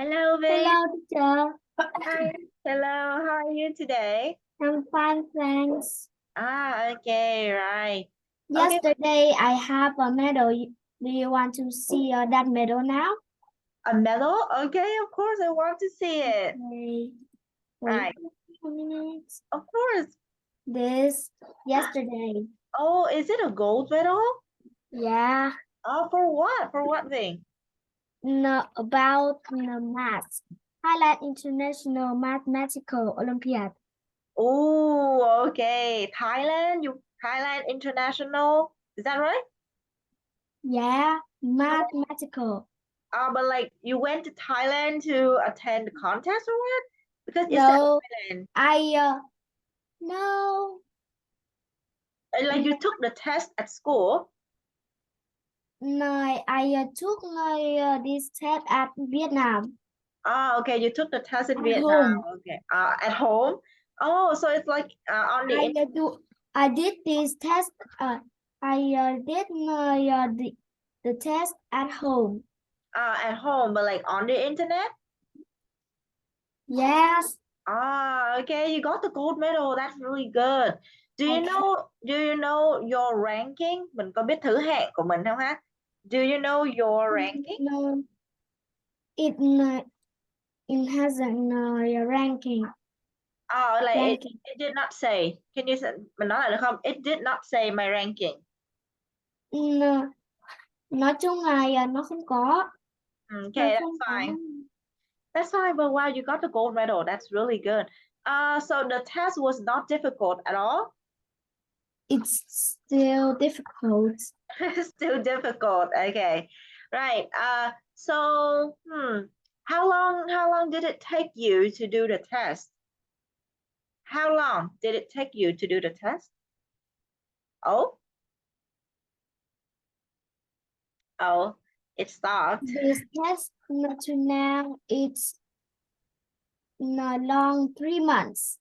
Hello, Vinh. Hello, teacher. Hi. Hello. How are you today? I'm fine, thanks. Okay, right. Okay, Yesterday, I have a medal. Do you want to see that medal now? a medal? Okay, of course, I want to see it. Okay. Right. Wait a minute. Of course. This yesterday. Oh, is it a gold medal? Yeah. Oh, for what? For what thing? No, about the math. Highlight International Mathematical Olympiad. Oh, okay. Thailand International. Is that right? Yeah, mathematical. But like you went to Thailand to attend the contest or what? Because it's No, Thailand. no, Like you took the test at school. no, I took this test at Vietnam. Okay, you took the test in At Vietnam. home. Okay. At home. Oh, so it's like on the I did this test. I did the test at home. at home, but like on the internet. Yes. Okay, you got the gold medal. That's really good. Do you know your ranking? Mình có biết thứ hạng của mình không ha? Do you know your ranking? No, it it has a ranking. Like Ranking. it did not say. Can you say mình nói lại được không? It did not say my ranking. No, nói chung là nó không có. Nó Okay, không that's có. fine. That's fine, but wow, you got the gold medal. That's really good. So the test was not difficult at all. It's still difficult. Still difficult. Okay, right. So how long did it take you to do the test? How long did it take you to do the test? Oh, it stopped. This test to now it's long 3 months.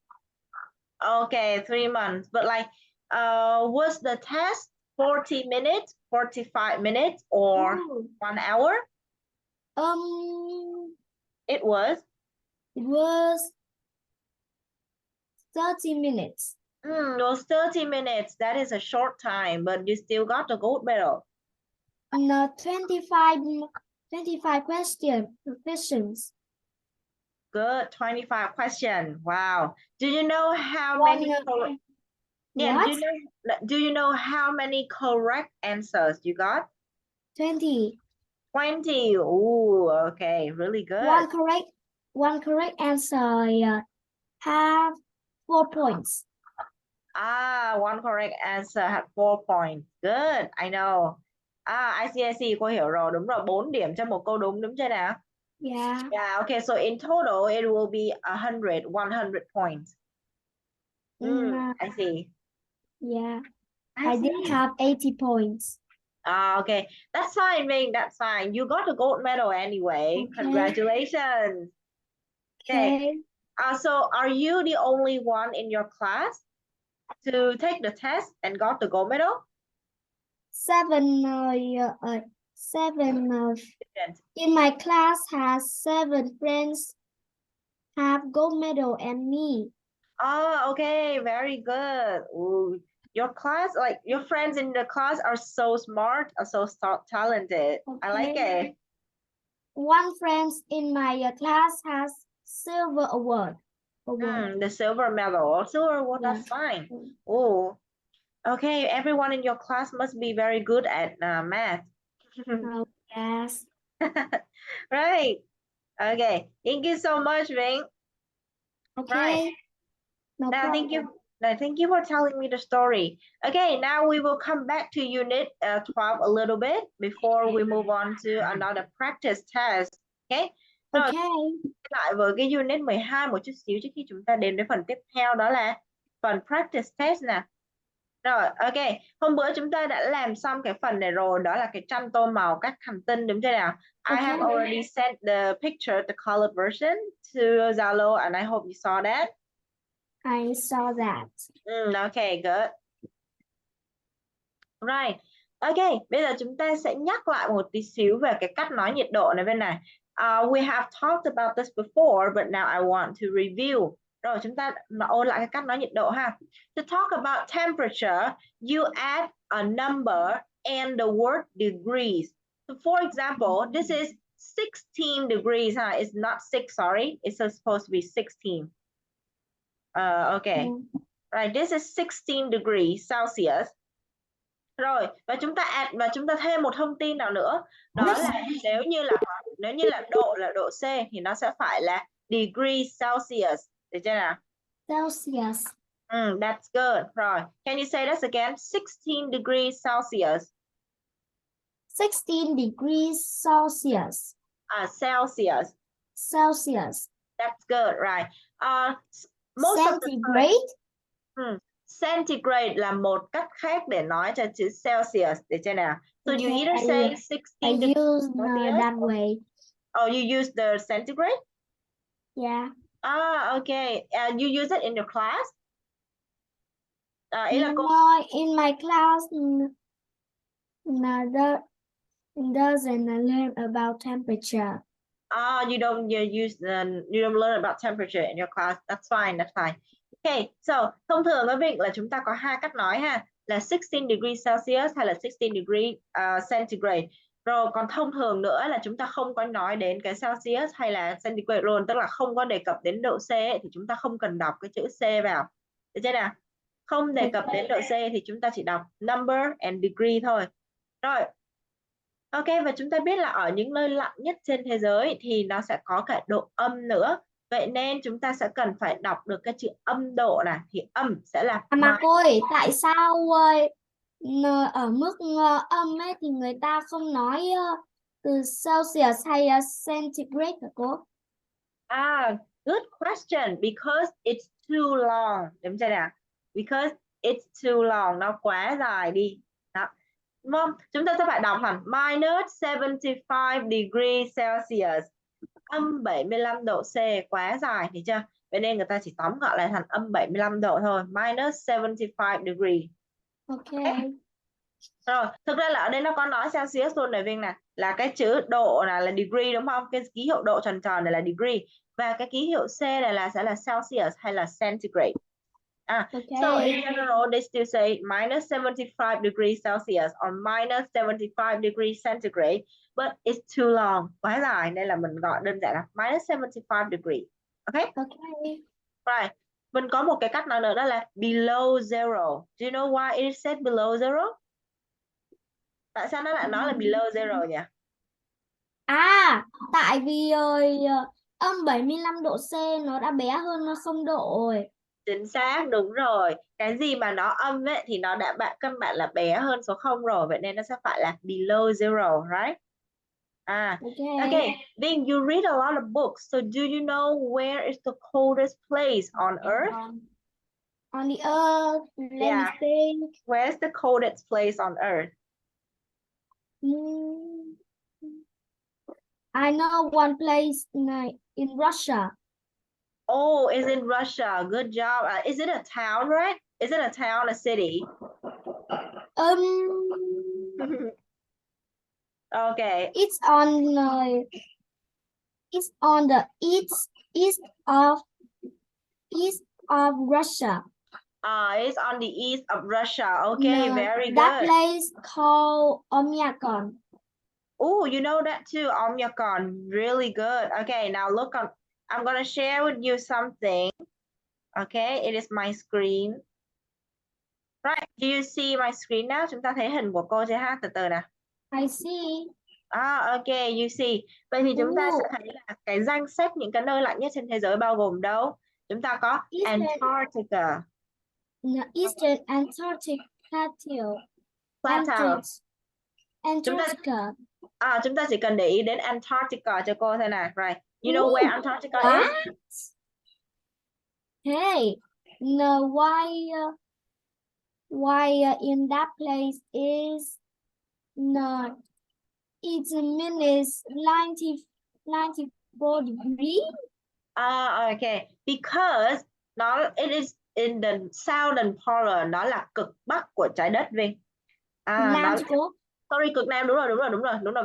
Okay, 3 months. But like, was the test 40 minutes, 45 minutes, or Oh. 1 hour? It was It was 30 minutes. It was 30 minutes. That is a short time, but you still got the gold medal. 25 questions. Good, 25 questions. Wow. Do you know how One, many yeah, what? do you know how many correct answers you got? 20. 20. Oh, okay, really good. One correct answer have 4 points. One correct answer had 4 points. Good, I know. I see, cô hiểu rồi. Đúng rồi, 4 điểm cho một câu đúng chưa nào? Yeah. Yeah, okay, so in total it will be 100 points. I see. Yeah. I did see. have 80 points. Okay, that's fine, Ming. That's fine. You got a gold medal anyway. Okay. Congratulations. Okay. So are you the only one in your class to take the test and got the gold medal? Seven in my class has 7 friends have gold medal and me. Okay, very good. Ooh, your class, like your friends in the class are so smart, are so talented. Okay. I like it. One friend in my class has silver award. The silver medal. Silver award, that's fine. Oh, okay. Everyone in your class must be very good at math. Oh, yes. Right. Okay. Thank you so much, Ving. Okay. Right. No Now, problem. thank you for telling me the story. Okay, now we will come back to unit 12 a little bit before we move on to another practice test. Okay. Rồi, Okay. lại với cái unit 12 một chút xíu trước khi chúng ta đến với phần tiếp theo, đó là phần practice test nè. Rồi, ok. Hôm bữa chúng ta đã làm xong cái phần này rồi, đó là cái tranh tô màu các hành tinh, đúng chưa nào? I have already sent the picture, the colored version to Zalo, and I hope you saw that. I saw that. Okay, good. Right. Ok, bây giờ chúng ta sẽ nhắc lại một tí xíu về cái cách nói nhiệt độ này bên này. We have talked about this before, but now I want to review. Rồi chúng ta ôn lại cái cách nói nhiệt độ ha. To talk about temperature, you add a number and the word degrees. So for example, this is 16 degrees. It's not 6, sorry. It's supposed to be 16. Okay. Right, this is 16 degrees Celsius. Rồi, và chúng ta thêm một thông tin nào nữa. Đó là nếu như là độ C thì nó sẽ phải là degree Celsius. Được chưa nào? Celsius. That's good. Rồi, can you say that again? 16 degrees Celsius. 16 degrees Celsius. Celsius. Celsius. That's good, right. Most Centigrade. of the time, centigrade là một cách khác để nói cho chữ Celsius. Được chưa nào? So you either say 16 degrees use Celsius that way. Oh, you use the centigrade? Yeah. Okay. You use it in your class? In my class, doesn't learn about temperature. You don't learn about temperature in your class. That's fine. That's fine. Okay. So thông thường ở Vịnh là chúng ta có hai cách nói ha, là 16 degrees Celsius hay là 16 degree centigrade. Rồi còn thông thường nữa là chúng ta không có nói đến cái Celsius hay là centigrade luôn, tức là không có đề cập đến độ C ấy, thì chúng ta không cần đọc cái chữ C vào. Được chưa nào? Không đề cập đến độ C thì chúng ta chỉ đọc number and degree thôi. Rồi. Ok, và chúng ta biết là ở những nơi lạnh nhất trên thế giới thì nó sẽ có cả độ âm nữa. Vậy nên chúng ta sẽ cần phải đọc được cái chữ âm độ này, thì âm sẽ là mà cô ơi, tại sao ở mức âm ấy thì người ta không nói từ Celsius hay centigrade hả cô? Good question. Because it's too long. Đúng chưa nào? Because it's too long. Nó quá dài đi. Đó. Đúng không? Chúng ta sẽ phải đọc thành minus 75 degrees Celsius. Âm 75 độ C, quá dài, thấy chưa? Vậy nên người ta chỉ tóm gọn lại thành âm 75 độ thôi. Minus 75 degree. Ok. Rồi, thực ra là ở đây nó có nói Celsius luôn này Vinh nè. Là cái chữ độ này là degree đúng không? Cái ký hiệu độ tròn tròn này là degree. Và cái ký hiệu C này sẽ là Celsius hay là centigrade. Okay. So in general, they still say minus 75 degrees Celsius or minus 75 degrees centigrade, but it's too long, quá dài nên là mình gọi đơn giản là minus 75 degree. Okay? Okay. Right. Mình có một cái cách nói nữa đó là below zero. Do you know why it is said below zero? Tại sao nó lại nói là below zero nhỉ? Tại vì âm 75 độ C nó đã bé hơn 0 độ rồi. Chính xác, đúng rồi. Cái gì mà nó âm ấy thì nó đã căn bản là bé hơn số 0 rồi, vậy nên nó sẽ phải là below zero, right? Okay. Then you read a lot of books. So do you know where is the coldest place on Earth? On the Earth. Let me think. Where's the coldest place on Earth? I know one place in Russia. Oh, it's in Russia. Good job. Is it a town, right? Is it a town, a city? Okay. It's on the east of Russia. It's on the east of Russia. Okay, very good. That place called Oymyakon. Oh, you know that too, Oymyakon. Really good. Okay, now look on. I'm gonna share with you something. Okay, it is my screen. Right, do you see my screen now? Chúng ta thấy hình của cô chưa ha? Từ từ nè. I see. Okay, you see. Vậy thì chúng ta sẽ thấy là cái danh sách những cái nơi lạnh nhất trên thế giới bao gồm đâu? Chúng ta có Antarctica. Eastern Antarctic Plateau. Antarctica. Chúng ta chỉ cần để ý đến Antarctica cho cô thôi nè. Right. You know where Antarctica is? Hey, no, why in that place is not? It's minus 94 degrees. Okay. Because it is in the southern polar, nó là cực bắc của trái đất Vinh. Sorry, cực Nam, đúng rồi,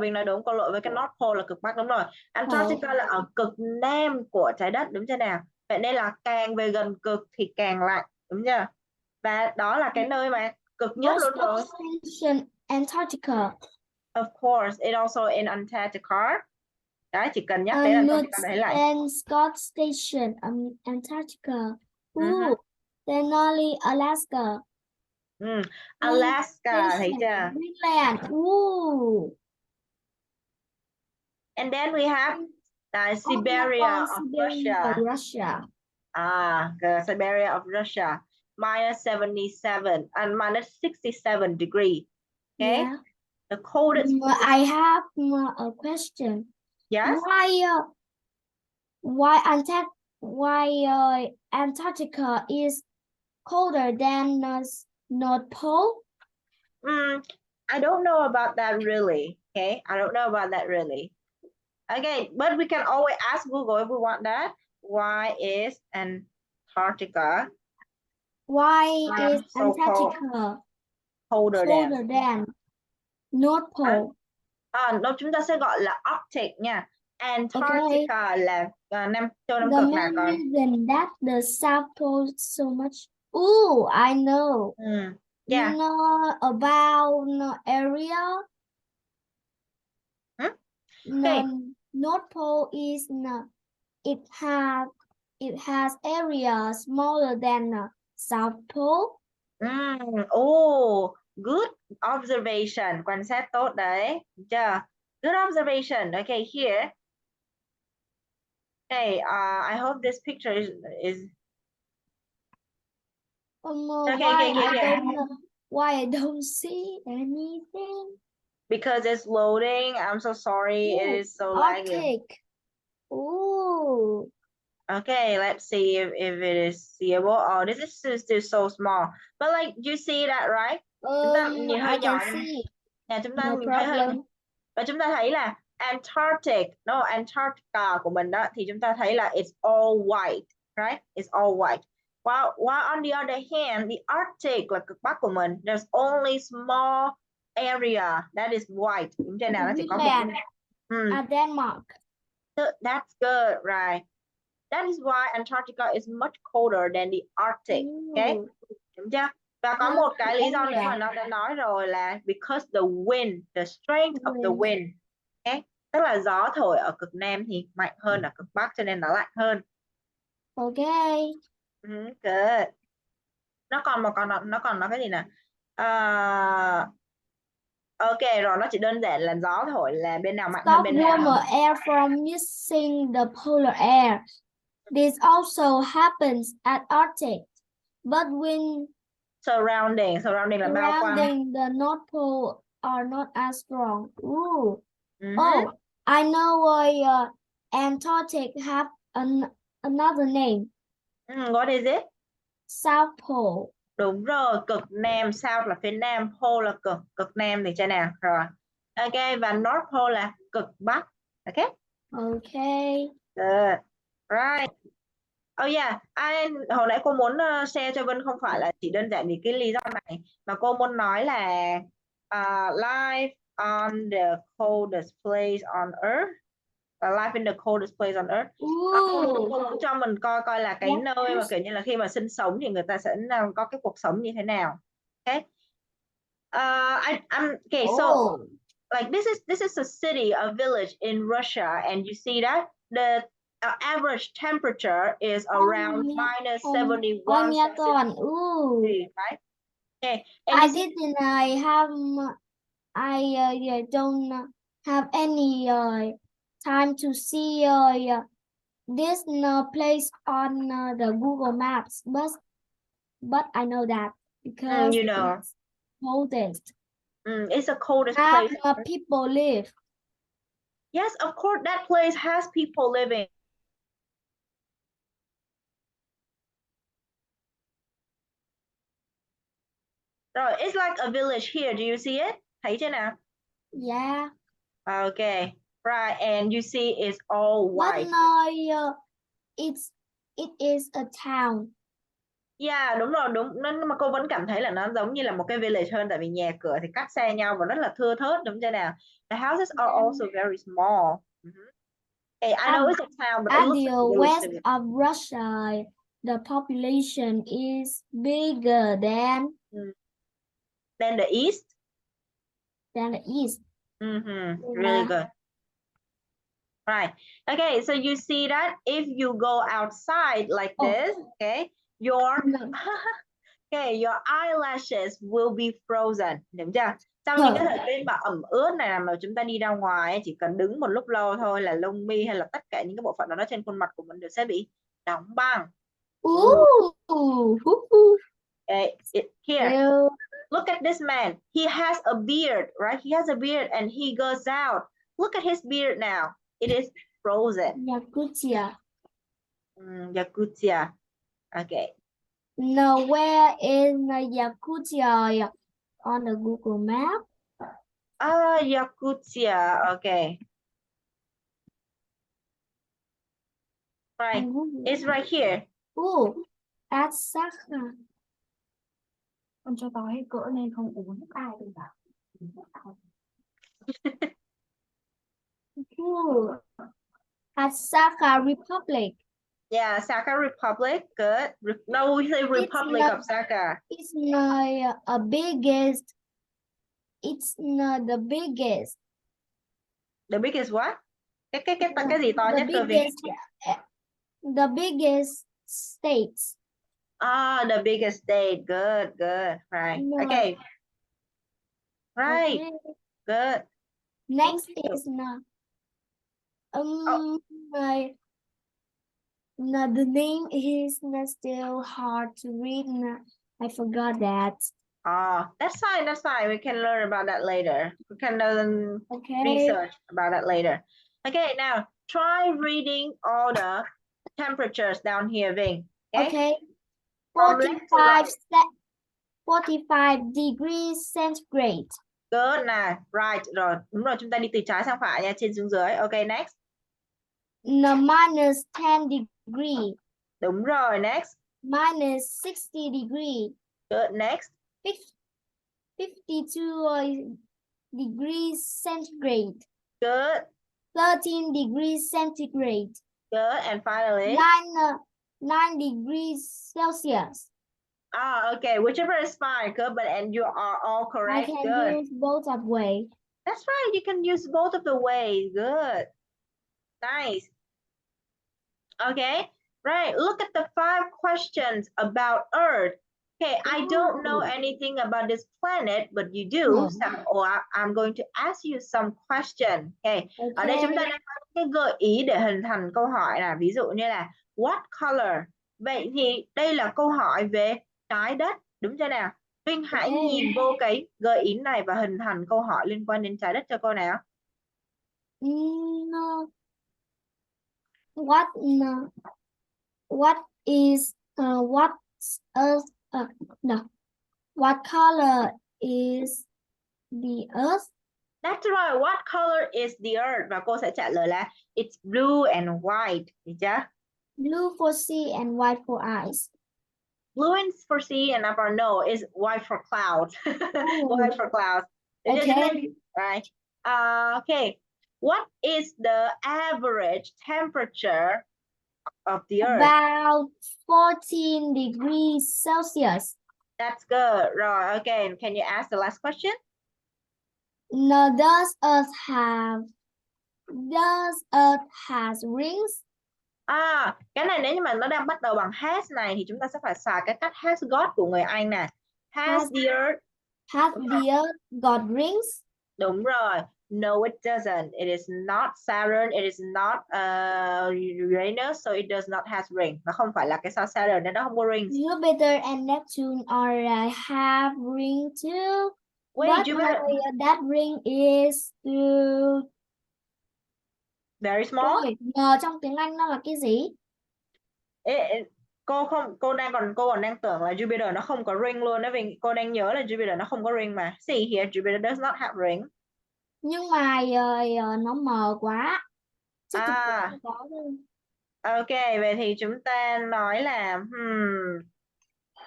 Viên nói đúng, có lỗi với cái North Pole là cực Bắc, đúng rồi. Antarctica là ở cực Nam của trái đất, đúng chưa nào? Vậy nên là càng về gần cực thì càng lạnh, đúng chưa? Và đó là cái nơi mà cực nhất luôn rồi. Station Antarctica. Of course, it also in Antarctica. Đấy, chỉ cần nhắc đến Antarctica đấy lại. And Scott Station, Antarctica. Denali, Alaska. Alaska, thấy chưa? Greenland. And then we have Siberia of Russia. Siberia of Russia, -77 and -67 degree. Okay. Yeah. The coldest. I have a question. Yes. Why Antarctica is colder than North Pole? I don't know about that really. Okay, I don't know about that really. Okay, but we can always ask Google if we want that. Why is Antarctica? Why is so Antarctica colder than North Pole? No, chúng ta sẽ gọi là Arctic nha. Antarctica là Nam châu Nam cực là còn. The main reason that the South Pole so much. Ooh, I know. Yeah. You know about area? Okay. North Pole is it has area smaller than South Pole. Oh, good observation. Quan sát tốt đấy. Chưa? Good observation. Okay, here. Okay, I hope this picture is why I don't see anything? Because it's loading. I'm so sorry. It is so laggy. Ooh. Okay, let's see if it is seeable. Oh, this is still so small. But like, you see that, right? Chúng ta nhìn hơi nhỏ. Nè, chúng ta nhìn thấy hơi. Và chúng ta thấy là Antarctica của mình đó, thì chúng ta thấy là it's all white, right? It's all white. While on the other hand, the Arctic là cực Bắc của mình, there's only small area that is white. Đúng chưa nào? Nó chỉ có một. Denmark. That's good, right? That is why Antarctica is much colder than the Arctic. Okay, đúng chưa? Và có một cái lý do nữa mà nó đã nói rồi là because the wind, the strength of the wind. Okay, tức là gió thổi ở cực Nam thì mạnh hơn ở cực Bắc cho nên nó lạnh hơn. Okay. Good. Nó còn nó cái gì nè? Ok rồi, nó chỉ đơn giản là gió thổi là bên nào mạnh hơn bên nào. Warmer air from missing the polar air. This also happens at Arctic, but when surrounding là bao quanh. The North Pole are not as strong. Ooh. Oh, I know why Antarctic have another name. What is it? South Pole. Đúng rồi, cực Nam, South là phía Nam, Pole là cực Nam thì trên nào rồi. Ok, và North Pole là cực Bắc. Ok. Okay. Good. Right. Oh yeah, hồi nãy cô muốn share cho Vân không phải là chỉ đơn giản vì cái lý do này, mà cô muốn nói là life on the coldest place on earth. Life in the coldest place on earth. Cô muốn cho mình coi là cái nơi mà kiểu như là khi mà sinh sống thì người ta sẽ có cái cuộc sống như thế nào. Okay. Okay, so like this is a city, a village in Russia, and you see that the average temperature is around -71 Celsius. Right? Okay. And I don't have any time to see this place on the Google Maps, but I know that because you know it's coldest. It's the coldest place. People live. Yes, of course, that place has people living. So it's like a village here. Do you see it? Thấy chưa nào? Yeah. Okay, right, and you see it's all white. But no, it is a town. Yeah, đúng rồi, đúng. Nhưng mà cô vẫn cảm thấy là nó giống như là một cái village hơn, tại vì nhà cửa thì cách xa nhau và rất là thưa thớt, đúng chưa nào? The houses are also very small. Okay, I At, know it's a town, but it at looks the like a village to west me. of Russia, the population is bigger Mm. Then the east. than the east. Really good. Right. Okay, so you see that if you go outside like this, okay, your okay, your eyelashes will be frozen. Đúng chưa? Trong những cái thời tiết mà ẩm ướt này mà chúng ta đi ra ngoài chỉ cần đứng một lúc lâu thôi là lông mi hay là tất cả những cái bộ phận đó trên khuôn mặt của mình đều sẽ bị đóng băng. Ooh. Here, look at this man. He has a beard, right? He has a beard and he goes out. Look at his beard now. It is frozen. Yakutia. Yakutia. Okay. Now, where is Yakutia on the Google map? Yakutia. Okay. Right. It's right here. Oh, that's Sakha. Con cho tao hết cỡ nên không uống nước ai được à? At Sakha Republic. Yeah, Sakha Republic. Good. No, we say Republic of Sakha. It's not a biggest. It's not the biggest. The biggest what? Cái gì to nhất cơ Vy? The biggest states. The biggest state. Good, good. Right. No. Okay. Right. Okay. Good. Next is the name is still hard to read. I forgot that. That's fine. That's fine. We can learn about that later. We can research about that later. Okay, now try reading all the temperatures down here, Ving. Okay. 45 degrees centigrade. Good nè. Right. Rồi. Đúng rồi. Chúng ta đi từ trái sang phải nha. Trên xuống dưới. Okay, next. Minus 10 degree. Đúng rồi. Next. Minus 60 degree. Good. Next. 52 degrees centigrade. Good. 13 degrees centigrade. Good. And finally. 9 degrees Celsius. Okay. Whichever is fine. Good. And you are all correct. I can use both of ways. That's right. You can use both of the ways. Good. Nice. Okay. Right. Look at the 5 questions about Earth. Okay, I don't know anything about this planet, but you do. So I'm going to ask you some question. Okay. Ở đây chúng ta đang có cái gợi ý để hình thành câu hỏi là ví dụ như là what color? Vậy thì đây là câu hỏi về trái đất, đúng chưa nào? Vinh hãy nhìn vô cái gợi ý này và hình thành câu hỏi liên quan đến trái đất cho cô nào. What is what color is the earth? That's right. What color is the earth? Và cô sẽ trả lời là it's blue and white. Được chưa? Blue for sea and white for ice. Blue is for sea and for no is white for clouds. White for clouds. Okay. Right. Okay. What is the average temperature of the earth? About 14 degrees Celsius. That's good. Right. Okay. Can you ask the last question? No, does Earth has rings? Cái này nếu như mà nó đang bắt đầu bằng has này thì chúng ta sẽ phải xài cái cách has got của người Anh nè. Has the earth got rings? Đúng rồi. No, it doesn't. It is not Saturn. It is not Uranus, so it does not have ring. Nó không phải là cái sao Saturn nên nó không có rings. Jupiter and Neptune have ring too. Wait, but that ring is very small. Trong tiếng Anh nó là cái gì? Cô còn đang tưởng là Jupiter nó không có ring luôn đó, vì cô đang nhớ là Jupiter nó không có ring mà. See here, Jupiter does not have ring. Nhưng mà nó mờ quá. Ok, vậy thì chúng ta nói là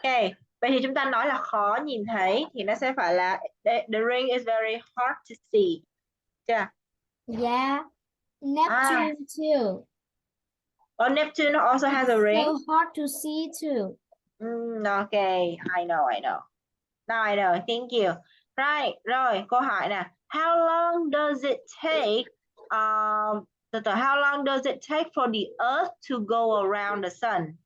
Ok, vậy thì chúng ta nói là khó nhìn thấy thì nó sẽ phải là the ring is very hard to see. Chưa? Yeah. Neptune too. Oh, Neptune also has a ring. So hard to see too. Okay, I know. Now I know. Thank you. Right, rồi, câu hỏi nè. How long does it take how long does it take for the earth to go around the sun?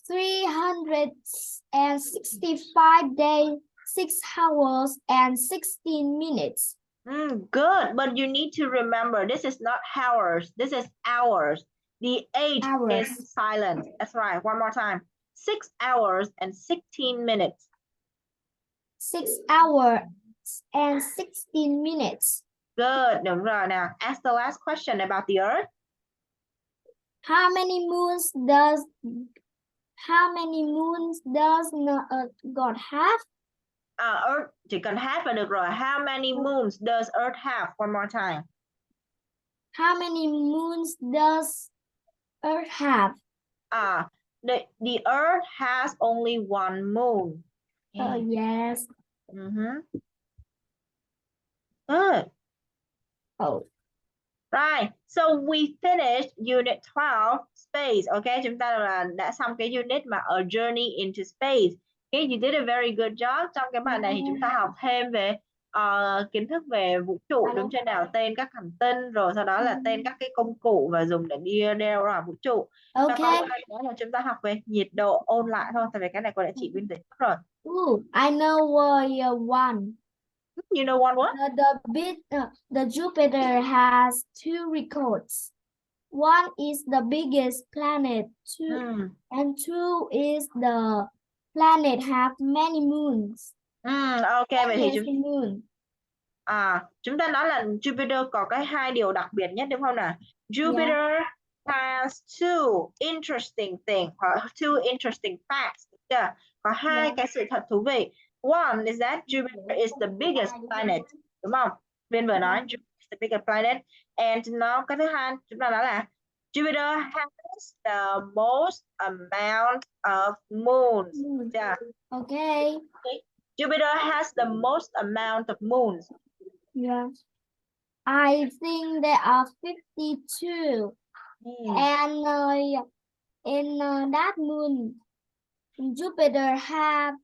365 days, 6 hours, and 16 minutes. Good, but you need to remember this is not hours, this is hours. The H is silent. That's right. One more time. 6 hours and 16 minutes. 6 hours and 16 minutes. Good. Đúng rồi nào. Ask the last question about the earth. How many moons does the Earth God have? Earth chỉ cần have là được rồi. How many moons does Earth have? One more time. How many moons does Earth have? The Earth has only one moon. Yes. Good. Oh. Right, so we finished unit 12 space. Okay, chúng ta là đã xong cái unit mà A Journey into Space. Okay, you did a very good job. Trong cái bài này thì chúng ta học thêm về kiến thức về vũ trụ, đúng chưa nào? Tên các hành tinh, rồi sau đó là tên các cái công cụ và dùng để đi đeo ra vũ trụ. Và còn lại nữa là chúng ta học về nhiệt độ, ôn lại thôi. Tại vì cái này cô đã chỉ bên dưới rồi. I know one. You know one what? The Jupiter has 2 records. One is the biggest planet, and 2 is the planet have many moons. Ok, vậy thì chúng ta nói là Jupiter có cái 2 điều đặc biệt nhất đúng không nào? Jupiter has two interesting things, two interesting facts. Có 2 cái sự thật thú vị. One is that Jupiter is the biggest planet, đúng không? Viên vừa nói Jupiter is the biggest planet, and cái thứ hai chúng ta nói là Jupiter has the most amount of moons. Okay. Jupiter has the most amount of moons. Yeah. I think there are 52. And in that moon, Jupiter have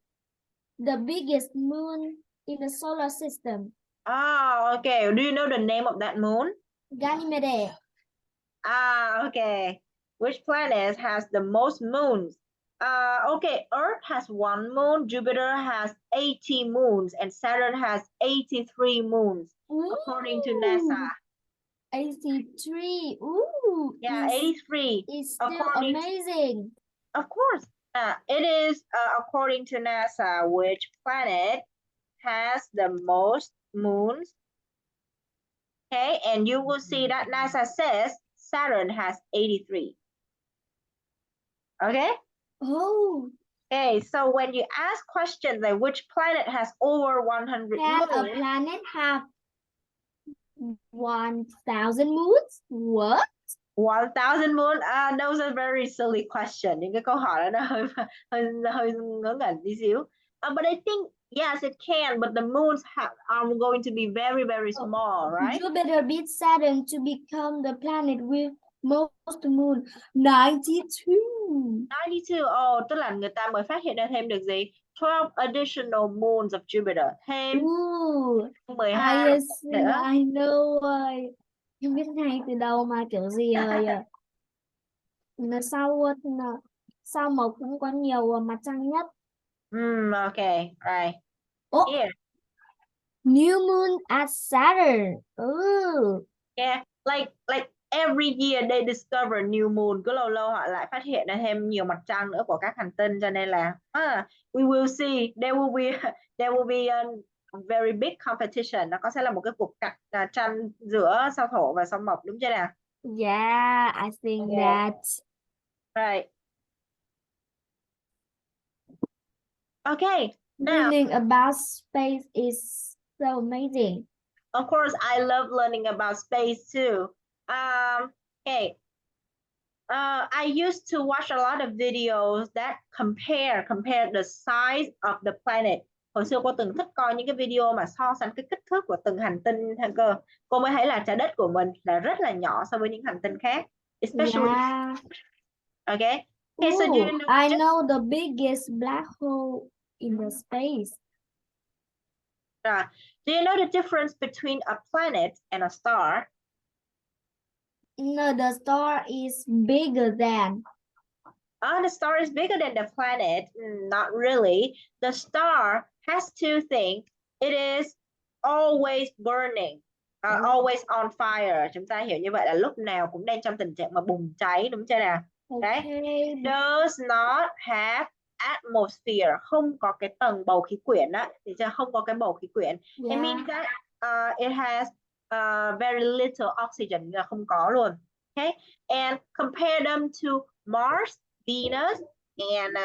the biggest moon in the solar system. Okay. Do you know the name of that moon? Ganymede. Okay. Which planet has the most moons? Okay, Earth has 1 moon, Jupiter has 80 moons, and Saturn has 83 moons, according to NASA. 83. Ooh. Yeah, 83. It's still amazing. Of course. It is according to NASA, which planet has the most moons. Okay, and you will see that NASA says Saturn has 83. Okay? Oh. Okay, so when you ask questions like which planet has over 100 moons? Can a planet have 1,000 moons? What? 1,000 moons? Those are very silly questions. Những cái câu hỏi đó hơi ngớ ngẩn tí xíu. But I think yes, it can, but the moons are going to be very, very small, right? Jupiter beat Saturn to become the planet with most moon. 92. 92. Tức là người ta mới phát hiện ra thêm được gì? 12 additional moons of Jupiter. Thêm 12 nữa. I know rồi. Không biết ngay từ đâu mà kiểu gì rồi. Sao Mộc cũng có nhiều mặt trăng nhất. Okay, right. Here. New moon at Saturn. Ooh. Yeah, like every year they discover new moon. Cứ lâu lâu họ lại phát hiện ra thêm nhiều mặt trăng nữa của các hành tinh, cho nên là we will see there will be a very big competition. Nó sẽ là một cái cuộc cạnh tranh giữa sao Thổ và sao Mộc, đúng chưa nào? Yeah, I think that. Right. Okay. Learning about space is so amazing. Of course, I love learning about space too. Okay. I used to watch a lot of videos that compare the size of the planet. Hồi xưa cô từng thích coi những cái video mà so sánh cái kích thước của từng hành tinh theo cơ. Cô mới thấy là trái đất của mình là rất là nhỏ so với những hành tinh khác. Especially, Yeah. okay. Okay, so do you Ooh, know I know the biggest black hole in the space. do you know the difference between a planet and a star? No, the star is bigger than. The star is bigger than the planet. Not really. The star has two things. It is always burning, always on fire. Chúng ta hiểu như vậy là lúc nào cũng đang trong tình trạng mà bùng cháy, đúng chưa nào? Đấy. Okay. Does not have atmosphere. Không có cái tầng bầu khí quyển á. Thì không có cái bầu khí quyển. Yeah. It means that it has very little oxygen, là không có luôn. Okay. And compare them to Mars, Venus, and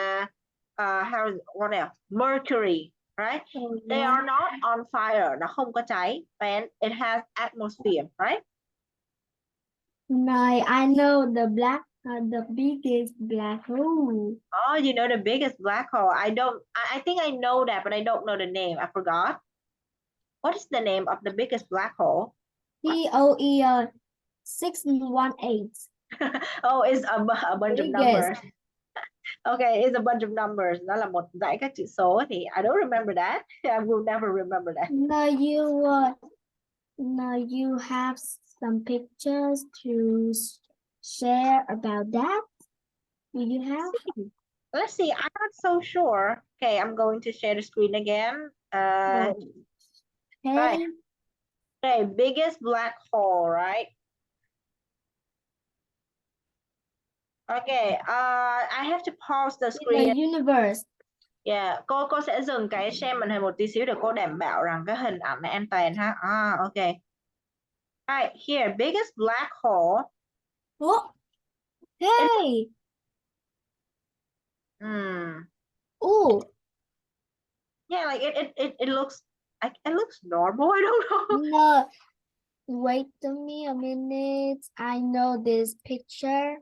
what else? Mercury, right? Oh, yeah. They are not on fire. Nó không có cháy, and it has atmosphere, right? No, I know the biggest black hole. Oh, you know the biggest black hole. I think I know that, but I don't know the name. I forgot. What is the name of the biggest black hole? POE 618. Oh, it's a bunch of Biggest. numbers. Okay, it's a bunch of numbers. Đó là một dãy các chữ số thì I don't remember that. I will never remember that. No, you have some pictures to share about that. Do you have? Let's see. I'm not so sure. Okay, I'm going to share the screen again. Okay. Right. Okay, biggest black hole, right? Okay, I have to pause the screen. In the universe. Yeah, cô sẽ dừng cái share màn hình một tí xíu để cô đảm bảo rằng cái hình ảnh này an toàn ha. Okay. Right, here, biggest black hole. Oh, hey. Oh. Yeah, like it looks it looks normal. I don't know. No, wait a minute. I know this picture.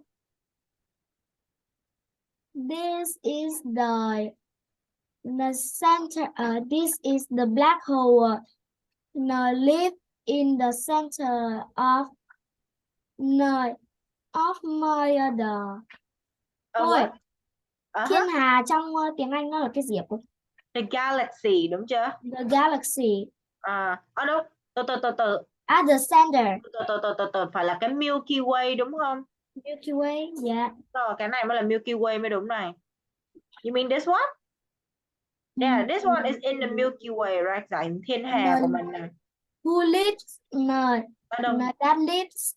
This is the center. This is the black hole. Live in the center of my Thôi, thiên hà trong tiếng Anh nó là cái gì ạ cô? The galaxy, đúng chưa? The galaxy. Đâu? Từ. The center. Từ, phải là cái Milky Way đúng không? Milky Way, yeah. Rồi, cái này mới là Milky Way mới đúng này. You mean this one? Yeah, this one is in the Milky Way, right? Dải thiên hà của mình này. Who lives? That lives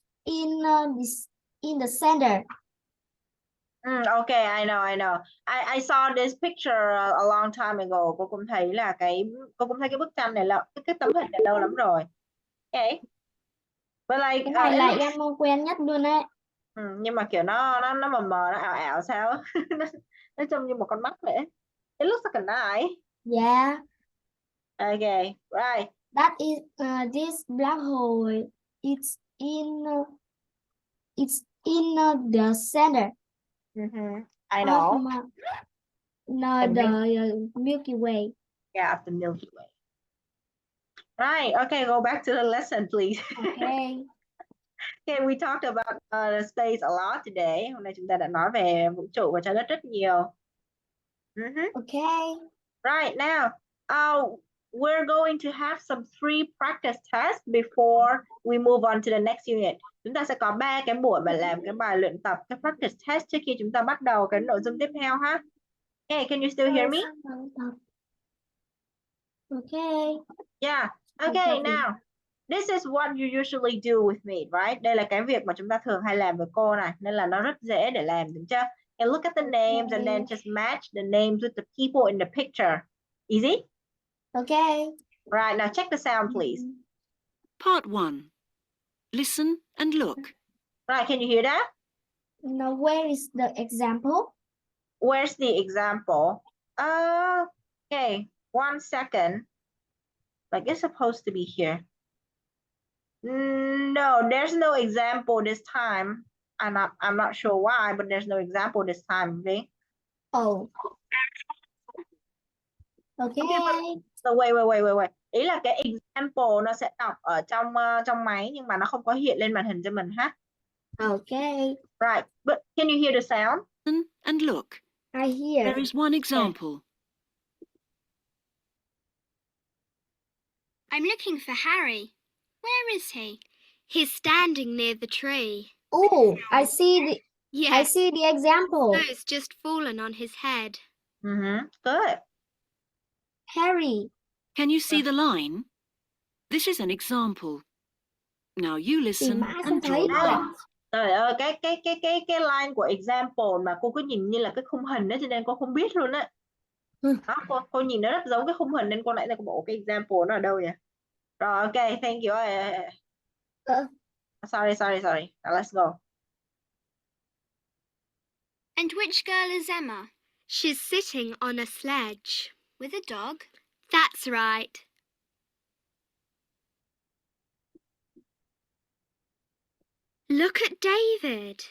in the center. Okay, I know. I saw this picture a long time ago. Cô cũng thấy cái bức tranh này là cái tấm hình này lâu lắm rồi. Okay. But like cái này là em quen nhất luôn đấy. Nhưng mà kiểu nó mờ mờ, nó ảo sao? Nó trông như một con mắt vậy. It looks like a eye. Yeah. Okay, right. That is this black hole. It's in the center. I know. The Milky Way. Yeah, of the Milky Way. Right. Okay, go back to the lesson, please. Okay. Okay, we talked about the space a lot today. Hôm nay chúng ta đã nói về vũ trụ và trái đất rất nhiều. Okay. Right, now, we're going to have some 3 practice tests before we move on to the next unit. Chúng ta sẽ có 3 cái buổi mà làm cái bài luyện tập, cái practice test trước khi chúng ta bắt đầu cái nội dung tiếp theo ha. Hey, can you still hear me? Okay. Yeah. Okay, now, this is what you usually do with me, right? Đây là cái việc mà chúng ta thường hay làm với cô này, nên là nó rất dễ để làm, đúng chưa? And look at the names and then just match the names with the people in the picture. Easy? Okay. Right, now check the sound, please. Part 1. Listen and look. Right, can you hear that? Now, where is the example? Where's the example? Okay, 1 second. Like it's supposed to be here. No, there's no example this time. I'm not sure why, but there's no example this time, Vinh. Oh. Okay. So wait. Ý là cái example nó sẽ đọc ở trong máy nhưng mà nó không có hiện lên màn hình cho mình ha. Okay. Right, but can you hear the sound? Listen and look. I hear. There is one example. I'm looking for Harry. Where is he? He's standing near the tree. Oh, I see the Yes, example. snow's just fallen on his head. Good. Harry. Can you see the line? This is an example. Now you listen mãi không and thấy. draw lines. Trời ơi, cái line của example mà cô cứ nhìn như là cái khung hình đó cho nên cô không biết luôn á. Đó, cô nhìn nó rất giống cái khung hình nên cô nãy giờ cô bảo cái example nó ở đâu vậy? Rồi, ok, thank you. Sorry. Now let's go. And which girl is Emma? She's sitting on a sledge. With a dog? That's right. Look at David.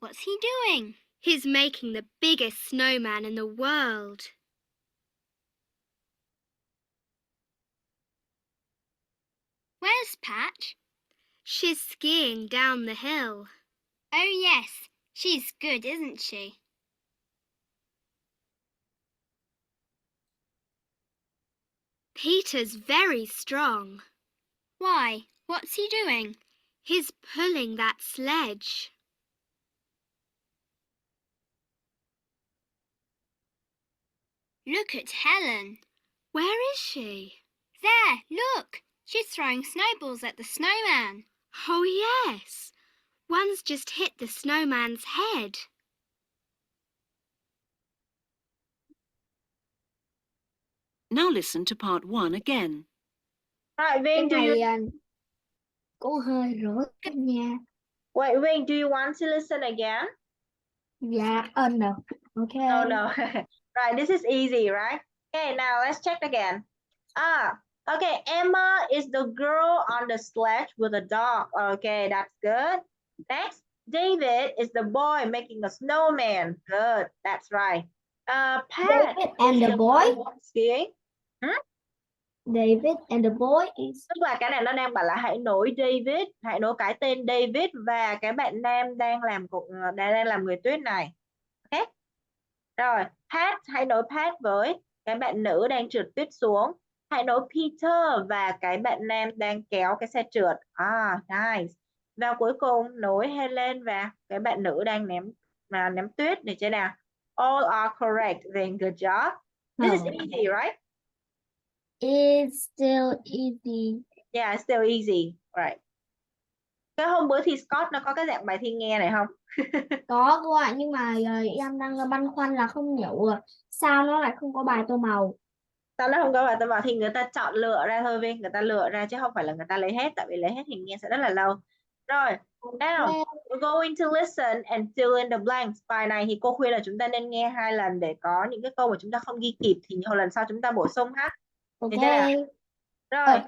What's he doing? He's making the biggest snowman in the world. Where's Patch? She's skiing down the hill. Oh, yes. She's good, isn't she? Peter's very strong. Why? What's he doing? He's pulling that sledge. Look at Helen. Where is she? There, look. She's throwing snowballs at the snowman. Oh, yes. One's just hit the snowman's head. Now listen to part 1 again. Right, Cái Vinh, này cũng hơi rối nha. wait, Vinh, do you want to listen again? Yeah, no. Okay. No. Right, this is easy, right? Okay, now let's check again. Okay, Emma is the girl on the sledge with a dog. Okay, that's good. Next, David is the boy making a snowman. Good, that's right. Pat David and is the boy? skiing. David and the boy is... Tức là cái này nó đang bảo là hãy nối cái tên David và cái bạn nam đang làm người tuyết này. Ok. Rồi, hãy nối Pat với cái bạn nữ đang trượt tuyết xuống. Hãy nối Peter và cái bạn nam đang kéo cái xe trượt. Nice. Và cuối cùng nối Helen và cái bạn nữ đang ném tuyết để chơi nào. All are correct. Very good job. This is easy, right? It's still easy. Yeah, it's still easy. Right. Cái hôm bữa thi Scott nó có cái dạng bài thi nghe này không? Có cô ạ, nhưng mà em đang băn khoăn là không hiểu sao nó lại không có bài tô màu. Sao nó không có bài tô màu thì người ta chọn lựa ra thôi Vinh, người ta lựa ra chứ không phải là người ta lấy hết, tại vì lấy hết thì nghe sẽ rất là lâu. Rồi, now we're going to listen and fill in the blanks. Bài này thì cô khuyên là chúng ta nên nghe 2 lần để có những cái câu mà chúng ta không ghi kịp thì nhiều lần sau chúng ta bổ sung ha. Ok. Rồi,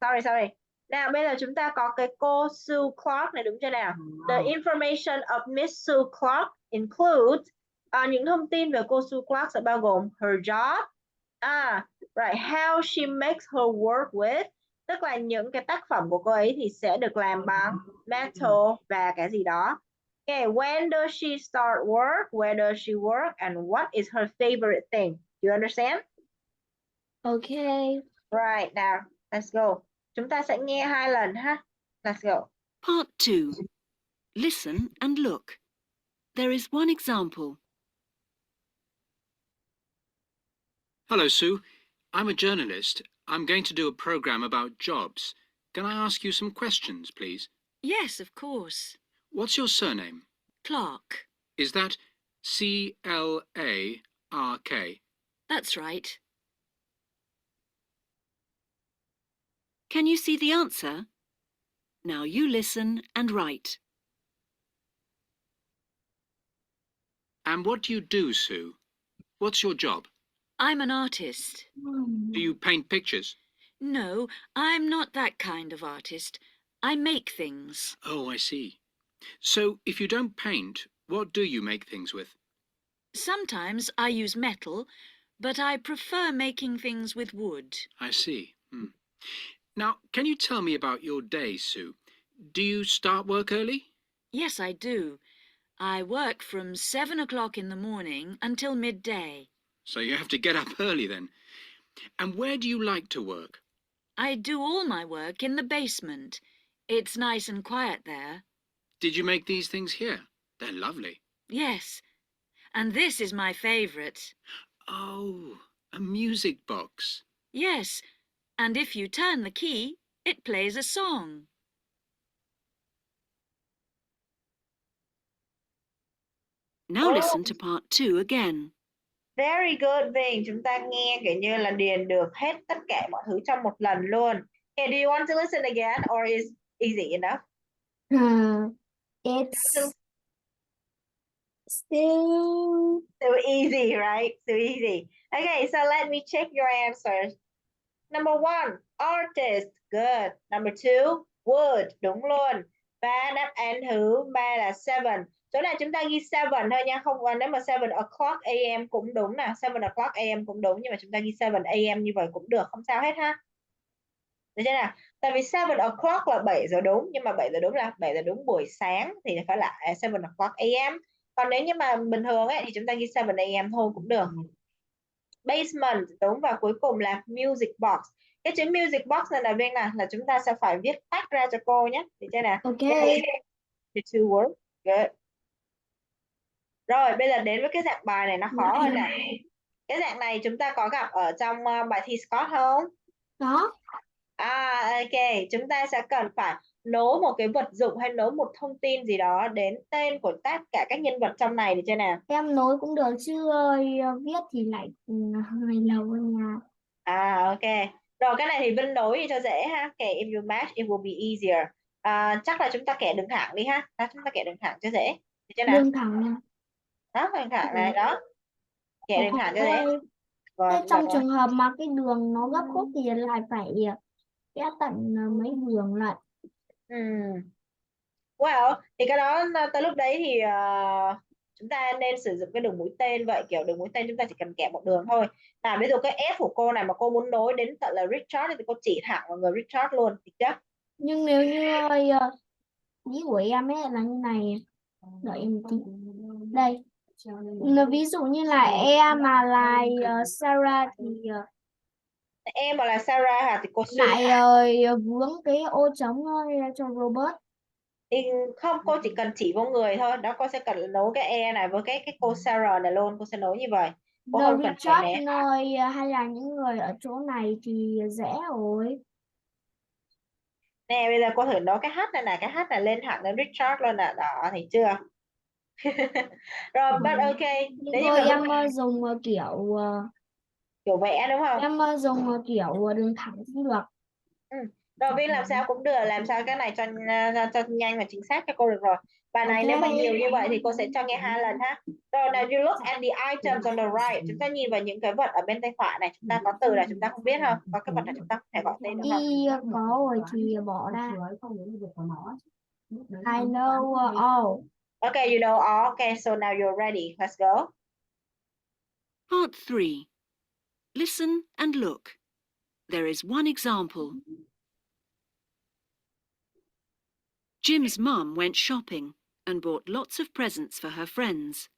sorry. Nào bây giờ chúng ta có cái cô Sue Clark này đúng chưa nào? The information of Miss Sue Clark includes những thông tin về cô Sue Clark sẽ bao gồm her job, right, how she makes her work with, tức là những cái tác phẩm của cô ấy thì sẽ được làm bằng metal và cái gì đó. Okay, when does she start work, where does she work, and what is her favorite thing? You understand? Okay. Right, now let's go. Chúng ta sẽ nghe 2 lần ha. Let's go. Part 2. Listen and look. There is one example. Hello, Sue. I'm a journalist. I'm going to do a program about jobs. Can I ask you some questions, please? Yes, of course. What's your surname? Clark. Is that C-L-A-R-K? That's right. Can you see the answer? Now you listen and write. And what do you do, Sue? What's your job? I'm an artist. Do you paint pictures? No, I'm not that kind of artist. I make things. Oh, I see. So, if you don't paint, what do you make things with? Sometimes I use metal, but I prefer making things with wood. I see. Now, can you tell me about your day, Sue? Do you start work early? Yes, I do. I work from 7 o'clock in the morning until midday. So you have to get up early then. And where do you like to work? I do all my work in the basement. It's nice and quiet there. Did you make these things here? They're lovely. Yes, and this is my favourite. Oh, a music box. Yes, and if you turn the key, it plays a song. Now listen to part 2 again. Very good, Vinh. Chúng ta nghe kiểu như là điền được hết tất cả mọi thứ trong một lần luôn. Okay, do you want to listen again or is easy enough? It's still So easy, right? So easy. Okay, so let me check your answers. Number 1, artist. Good. Number 2, wood. Đúng luôn. Và đáp án thứ 3 là 7. Chỗ này chúng ta ghi 7 thôi nha. Không, nếu mà 7 o'clock AM cũng đúng nè. 7 o'clock AM cũng đúng. Nhưng mà chúng ta ghi 7 AM như vậy cũng được. Không sao hết ha. Được chưa nào? Tại vì 7 o'clock là 7 giờ đúng. Nhưng mà 7 giờ đúng là 7 giờ đúng buổi sáng. Thì phải là 7 o'clock AM. Còn nếu như mà bình thường ấy, thì chúng ta ghi 7 AM thôi cũng được. Basement đúng, và cuối cùng là music box. Cái chữ music box này là bên nào là chúng ta sẽ phải viết tách ra cho cô nhé. Được chưa nào? okay. The two words. Good. Rồi bây giờ đến với cái dạng bài này nó khó hơn nè. Cái dạng này chúng ta có gặp ở trong bài thi Scott không? Đó. Ok, chúng ta sẽ cần phải nối một cái vật dụng hay nối một thông tin gì đó đến tên của tất cả các nhân vật trong này, được chưa nào? Em nối cũng được chứ viết thì lại hơi lâu hơn nha. Ok. Rồi cái này thì Vinh nối thì cho dễ ha. Okay, if you match it will be easier. Chắc là chúng ta kẻ đường thẳng đi ha. Chúng ta kẻ đường thẳng cho dễ. Được chưa nào? Đường thẳng nha. Đó, đường thẳng này đó. Kẻ đường thẳng cho dễ. Thế Vâng, trong trường hợp mà cái đường nó gấp khúc thì lại phải vẽ tận mấy đường lại. Well, thì cái đó tới lúc đấy thì chúng ta nên sử dụng cái đường mũi tên. Vậy kiểu đường mũi tên chúng ta chỉ cần kẻ một đường thôi. Ví dụ cái F của cô này mà cô muốn nối đến tận là Richard thì cô chỉ thẳng vào người Richard luôn, được chưa? Nhưng nếu như ý của em ấy là như này, đợi em tí. Đây, ví dụ như là em mà là Sarah thì Em mà là Sarah hả thì cô lại vướng cái ô trống cho Robert. thì không, cô chỉ cần chỉ vào người thôi. Đó, cô sẽ cần nối cái E này với cái cô Sarah này luôn. Cô sẽ nối như vậy. Cô The không cần phải Richard né. hay là những người ở chỗ này thì dễ rồi. Nè, bây giờ cô thử nối cái H này nè. Cái H này lên thẳng đến Richard luôn nè. Đó, thấy chưa? Rồi, but ok. Nhưng Nếu như thôi mà em dùng kiểu kiểu vẽ đúng không? em dùng kiểu đường thẳng cũng được. Rồi Vin làm sao cũng được, làm sao cái này cho nhanh và chính xác cho cô được rồi. Bài này nếu mà nhiều như vậy thì cô sẽ cho nghe 2 lần ha. Rồi now you look at the items on the right. Chúng ta nhìn vào những cái vật ở bên tay phải này. Chúng ta có từ là chúng ta không biết không? Có cái vật là chúng ta không thể gọi tên được không? Có rồi thì bỏ ra. I know all. Okay, you know all. Okay, so now you're ready. Let's go. Part 3. Listen and look. There is one example. Jim's mum went shopping and bought lots of presents for her friends.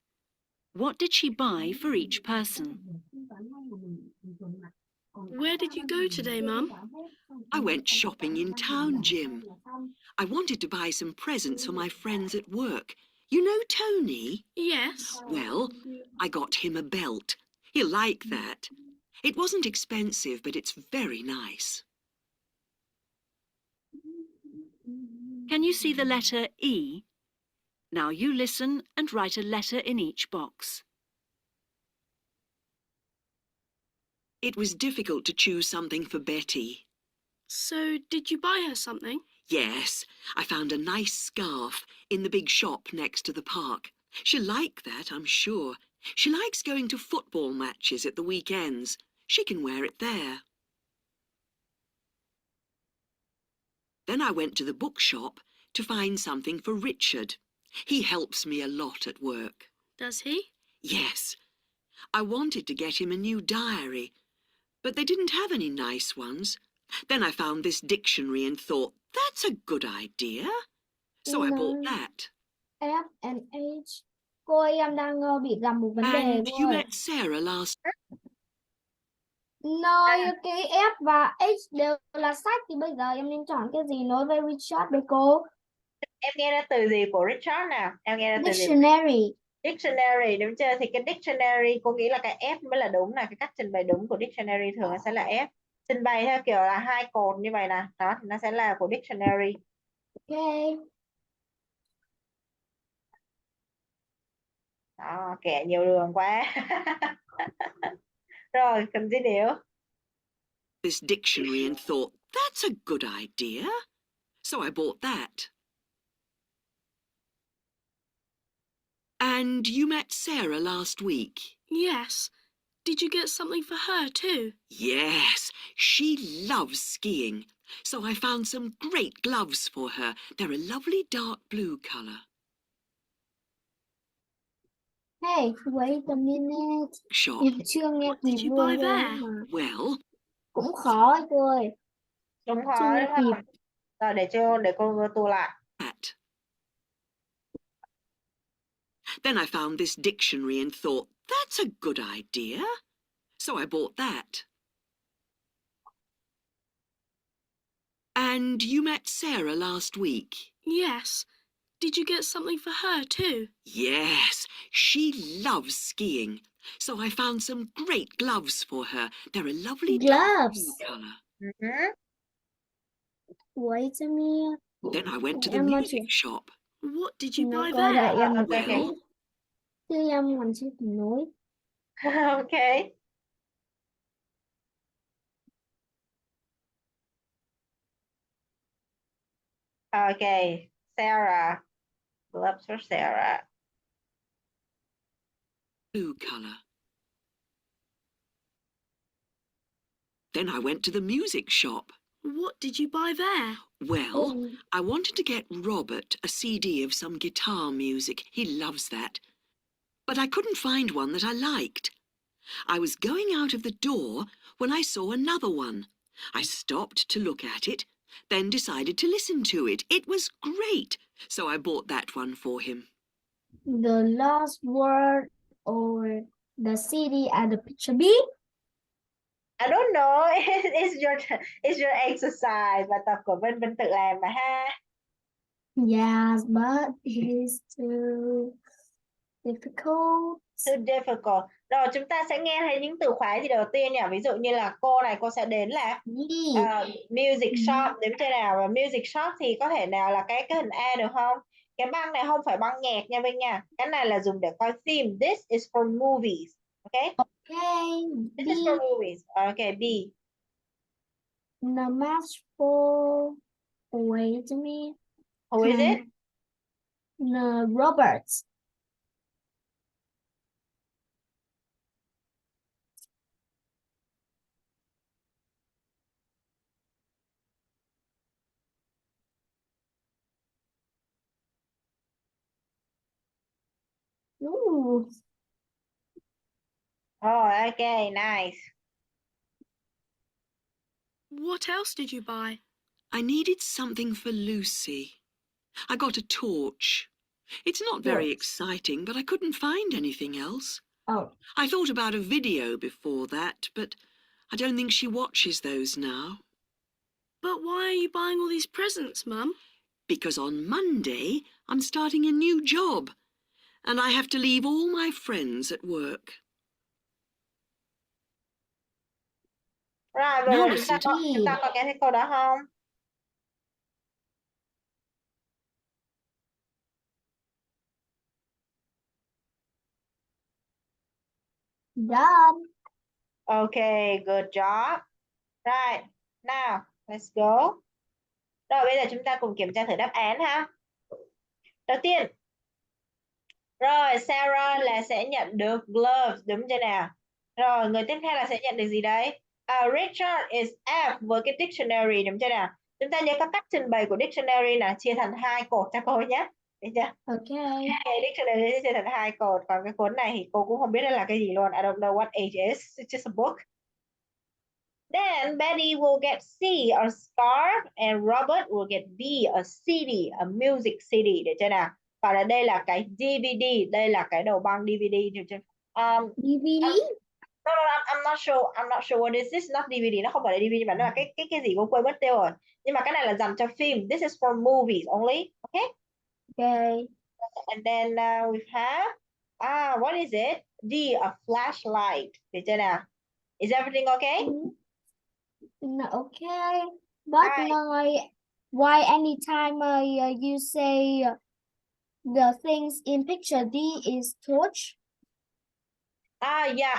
What did she buy for each person? Where did you go today, Mum? I went shopping in town, Jim. I wanted to buy some presents for my friends at work. You know Tony? Yes. Well, I got him a belt. He'll like that. It wasn't expensive, but it's very nice. Can you see the letter E? Now you listen and write a letter in each box. It was difficult to choose something for Betty. So, did you buy her something? Yes, I found a nice scarf in the big shop next to the park. She'll like that, I'm sure. She likes going to football matches at the weekends. She can wear it there. Then I went to the bookshop to find something for Richard. He helps me a lot at work. Does he? Yes. I wanted to get him a new diary, but they didn't have any nice ones. Then I found this dictionary and thought, that's a good idea. So I bought that. F and H. Cô ơi, em đang bị gặp một vấn đề And cô you ơi. met Sarah last... Nơi cái F và H đều là sách thì bây giờ em nên chọn cái gì nối với Richard đây cô? Em nghe ra từ gì của Richard nào? Em nghe ra từ gì? Dictionary. Dictionary đúng chưa? Thì cái dictionary cô nghĩ là cái F mới là đúng nè, cái cách trình bày đúng của dictionary thường nó sẽ là F. Trình bày theo kiểu là hai cột như vậy nè, đó thì nó sẽ là của dictionary. Ok. Đó, kẻ nhiều đường quá. Rồi, continue. this dictionary and thought, that's a good idea. So I bought that. And you met Sarah last week? Yes. Did you get something for her too? Yes, she loves skiing. So I found some great gloves for her. They're a lovely dark blue colour. Hey, wait a minute. Shop. Em chưa nghe What did kịp you luôn buy cô there? mà. Well, Cũng khó ấy cô ơi. Đúng Chưa rồi, nghe đúng không? kịp. Rồi để cô tua lại. that. Then I found this dictionary and thought, that's a good idea. So I bought that. And you met Sarah last week? Yes. Did you get something for her too? Yes, she loves skiing. So I found some great gloves for her. They're a lovely dark blue Gloves. colour. Wait a minute. Then I went to the Em mà music chỉ shop. What did you nó buy coi there? lại em một Okay. tí. Chứ em còn chưa kịp nối. Okay. Okay, Sarah. Gloves for Sarah. Blue colour. Then I went to the music shop. What did you buy there? Well, I wanted to get Robert a CD of some guitar music. He loves that. But I couldn't find one that I liked. I was going out of the door when I saw another one. I stopped to look at it, then decided to listen to it. It was great, so I bought that one for him. The last word or the city and the picture B? I don't know. It's your exercise. Bài tập của Vân tự làm mà ha. Yes, but it is too difficult. Too difficult. Rồi chúng ta sẽ nghe thấy những từ khóa gì đầu tiên nhỉ? Ví dụ như là cô này cô sẽ đến là music shop, đến trên nào, và music shop thì có thể nào là cái hình A được không? Cái băng này không phải băng nhạc nha Vinh nha. Cái này là dùng để coi phim. This is for movies. Okay? Okay, This B. is for movies. Okay, B. The match for wait a minute. Who is it? The Roberts. Ooh. Oh, okay, nice. What else did you buy? I needed something for Lucy. I got a torch. It's not very exciting, but I couldn't find anything else. Oh, I thought about a video before that, but I don't think she watches those now. But why are you buying all these presents, Mum? Because on Monday, I'm starting a new job, and I have to leave all my friends at work. Rồi, Now rồi listen to chúng ta có nghe thấy câu đó không? done. Okay, good job. Right, now let's go. Rồi bây giờ chúng ta cùng kiểm tra thử đáp án ha. Đầu tiên, rồi Sarah là sẽ nhận được gloves, đúng chưa nào? Rồi người tiếp theo là sẽ nhận được gì đấy? Richard is F với cái dictionary, đúng chưa nào? Chúng ta nhớ các cách trình bày của dictionary là chia thành 2 cột cho cô nhé. Được chưa? Okay. Okay, dictionary chia thành 2 cột, còn cái cuốn này thì cô cũng không biết nó là cái gì luôn. I don't know what age is. It's just a book. Then Betty will get C, a scarf, and Robert will get B, a CD, a music CD. Được chưa nào? Còn ở đây là cái DVD, đây là cái đầu băng DVD. Được chưa? DVD. No, I'm not sure. I'm not sure what is this. Not DVD. Nó không phải là DVD mà nó là cái gì cô quên mất tiêu rồi. Nhưng mà cái này là dành cho phim. This is for movies only. Okay. Okay. And then we have what is it? D, a flashlight. Được chưa nào? Is everything okay? No, okay. But Alright. why anytime you say the things in picture D is torch? Yeah,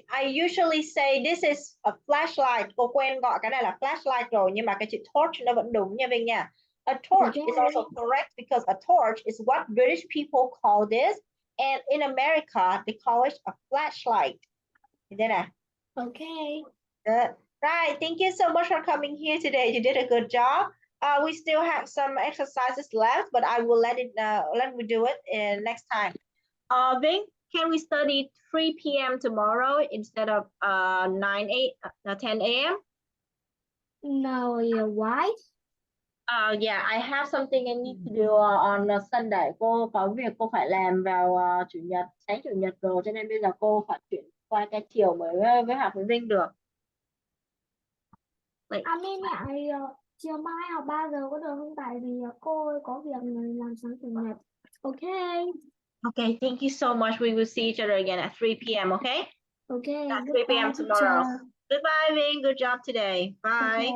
I usually say this is a flashlight. Cô quên gọi cái này là flashlight rồi, nhưng mà cái chữ torch nó vẫn đúng nha Vinh nha. A torch is also correct because a torch is what British people call this, and in America they call it a flashlight. Thế nào? Okay. Good. Right. Thank you so much for coming here today. You did a good job. We still have some exercises left, but I will let me do it next time. Vinh, can we study 3 p.m. tomorrow instead of 10 a.m.? No, why? Yeah, I have something I need to do on Sunday. Cô có việc cô phải làm vào chủ nhật, sáng chủ nhật rồi, cho nên bây giờ cô phải chuyển qua cái chiều mới với học với Vinh được. Nên lại chiều mai học 3 giờ có được không? Tại vì cô có việc làm sáng chủ nhật. Okay. Okay, thank you so much. We will see each other again at 3 p.m. Okay? Okay. At 3 p.m. tomorrow. Goodbye, Vinh. Good job today. Bye. Okay.